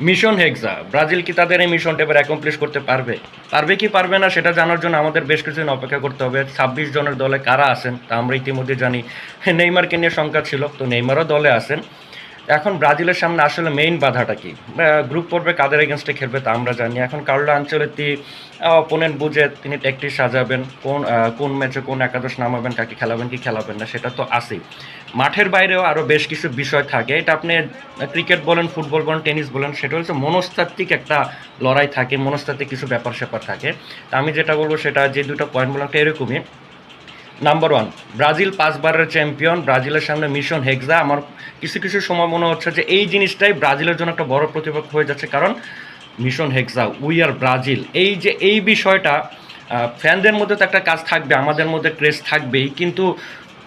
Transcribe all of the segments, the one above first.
Mission হেক্সা, Brazil কি তাদের এই মিশনটা এবার অ্যাকমপ্লিশ করতে পারবে? পারবে কি পারবে না সেটা জানার জন্য আমাদের বেশ কিছুদিন অপেক্ষা করতে হবে। ২৬ জনের দলে কারা আছেন তা আমরা ইতিমধ্যে জানি। নেইমারকে নিয়ে শঙ্কা ছিল, তো নেইমারও দলে আছেন। এখন ব্রাজিলের সামনে আসলে মেইন বাধাটা কি? গ্রুপ পর্বে কাদের এগেনস্টে খেলবে তা আমরা জানি। এখন কার্লো আনচেলত্তি অপোনেন্ট বুঝে তিনি ট্যাকটিক সাজাবেন, কোন ম্যাচে কোন একাদশ নামাবেন, কাকে খেলাবেন কি খেলাবেন না সেটা তো আছেই। মাঠের বাইরেও আরও বেশ কিছু বিষয় থাকে। এটা আপনি ক্রিকেট বলেন, ফুটবল বলেন, টেনিস বলেন, সেটা হচ্ছে মনস্তাত্ত্বিক একটা লড়াই থাকে, মনস্তাত্ত্বিক কিছু ব্যাপার স্যাপার থাকে। তা আমি যেটা বলবো সেটা যে দুটো পয়েন্ট বললাম এরকমই। নাম্বার ওয়ান, ব্রাজিল ৫ বারের চ্যাম্পিয়ন, ব্রাজিলের সামনে মিশন হেক্সা। আমার কিছু কিছু সময় মনে হচ্ছে যে এই জিনিসটাই ব্রাজিলের জন্য একটা বড় প্রতিপক্ষ হয়ে যাচ্ছে, কারণ mission hexa, we are Brazil, এই যে এই বিষয়টা ফ্যানদের মধ্যে তো একটা কাজ থাকবে, আমাদের মধ্যে ক্রেজ থাকবেই, কিন্তু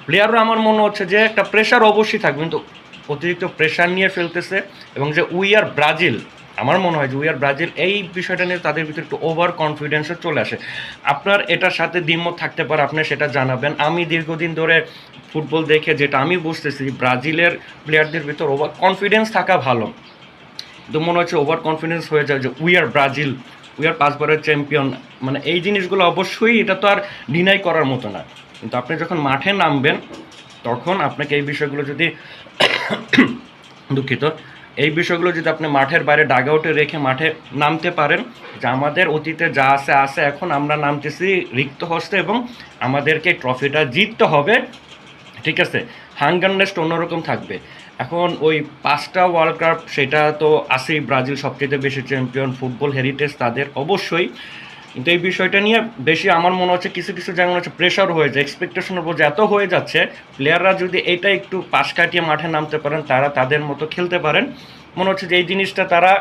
প্লেয়াররা আমার মনে হচ্ছে যে একটা প্রেশার অবশ্যই থাকবে, কিন্তু অতিরিক্ত প্রেশার নিয়ে ফেলতেছে। এবং যে উই আর ব্রাজিল, আমার মনে হয় যে উই আর ব্রাজিল এই বিষয়টা নিয়ে তাদের ভিতরে একটু ওভার কনফিডেন্সও চলে আসে। আপনার এটার সাথে দ্বিমত থাকতে পারে, আপনি সেটা জানাবেন। আমি দীর্ঘদিন ধরে ফুটবল দেখে যেটা আমি বুঝতেছি, ব্রাজিলের প্লেয়ারদের ভিতর ওভার কনফিডেন্স থাকা ভালো, তো মনে হচ্ছে ওভার কনফিডেন্স হয়ে যায় যে we are Brazil, we are ৫ বারের চ্যাম্পিয়ন। মানে এই জিনিসগুলো অবশ্যই এটা তো আর ডিনাই করার মতো না, কিন্তু আপনি যখন মাঠে নামবেন তখন আপনাকে এই বিষয়গুলো যদি দুঃখিত, এই বিষয়গুলো যদি আপনি মাঠের বাইরে ডাগ আউটে রেখে মাঠে নামতে পারেন, যে আমাদের অতীতে যা আছে আছে, এখন আমরা নামতেছি রিক্ত হস্তে এবং আমাদেরকে ট্রফিটা জিততে হবে, ঠিক আছে, হাঙ্গারনেসটা অন্যরকম থাকবে। এখন ওই ৫টা ওয়ার্ল্ড কাপ সেটা তো আছেই, ব্রাজিল সবচেয়ে বেশি চ্যাম্পিয়ন, ফুটবল হেরিটেজ তাদের অবশ্যই, কিন্তু এই বিষয়টা নিয়ে বেশি আমার মনে হচ্ছে কিছু কিছু যেমন হচ্ছে প্রেশার হয়ে যায়, এক্সপেকটেশনের বোঝা এত হয়ে যাচ্ছে, প্লেয়াররা যদি এটা একটু পাশ কাটিয়ে মাঠে নামতে পারেন, তারা তাদের মতো খেলতে পারেন, মনে হচ্ছে যে এই জিনিসটা তারা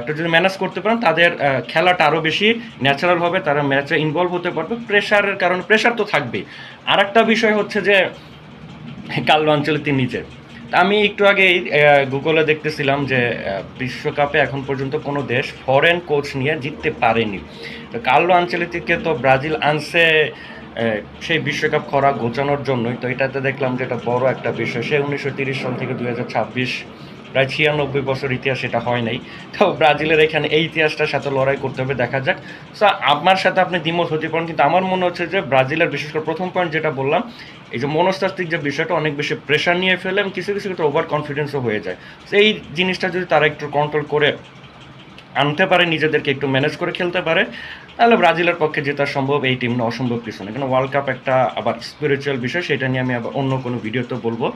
একটু যদি ম্যানেজ করতে পারেন, তাদের খেলাটা আরও বেশি ন্যাচারাল হবে, তারা ম্যাচে ইনভলভ হতে পারবে। প্রেশারের কারণে প্রেশার তো থাকবেই। আর একটা বিষয় হচ্ছে যে কার্লো আনচেলত্তি নিজে, তা আমি একটু আগেই গুগলে দেখতেছিলাম যে বিশ্বকাপে এখন পর্যন্ত কোনো দেশ ফরেন কোচ নিয়ে জিততে পারেনি। তো কার্লো আনচেলত্তিকে তো ব্রাজিল আনছে সেই বিশ্বকাপ খরা ঘোচানোর জন্যই, তো এটাতে দেখলাম যে এটা বড় একটা বিষয়। সে ১৯৩০ সাল থেকে ২০২৬, প্রায় ৯৬ বছর ইতিহাস, এটা হয় নাই। তো ব্রাজিলের এখানে এই ইতিহাসটার সাথে লড়াই করতে হবে, দেখা যাক। সো আমার সাথে আপনি দ্বিমত হতে পারেন, কিন্তু আমার মনে হচ্ছে যে ব্রাজিলের বিশেষ করে প্রথম পয়েন্ট যেটা বললাম, এই যে মনস্তাত্ত্বিক যে বিষয়টা, অনেক বেশি প্রেশার নিয়ে ফেলে এবং কিছু কিছু ক্ষেত্রে ওভার কনফিডেন্সও হয়ে যায়। তো এই জিনিসটা যদি তারা একটু কন্ট্রোল করে আনতে পারে, নিজেদেরকে একটু ম্যানেজ করে খেলতে পারে, তাহলে ব্রাজিলের পক্ষে জেতা সম্ভব। এই টিম না অসম্ভব কিছু না, কারণ ওয়ার্ল্ড কাপ একটা আবার স্পিরিচুয়াল বিষয়, সেটা নিয়ে আমি আবার অন্য কোনো ভিডিওতে বলবো।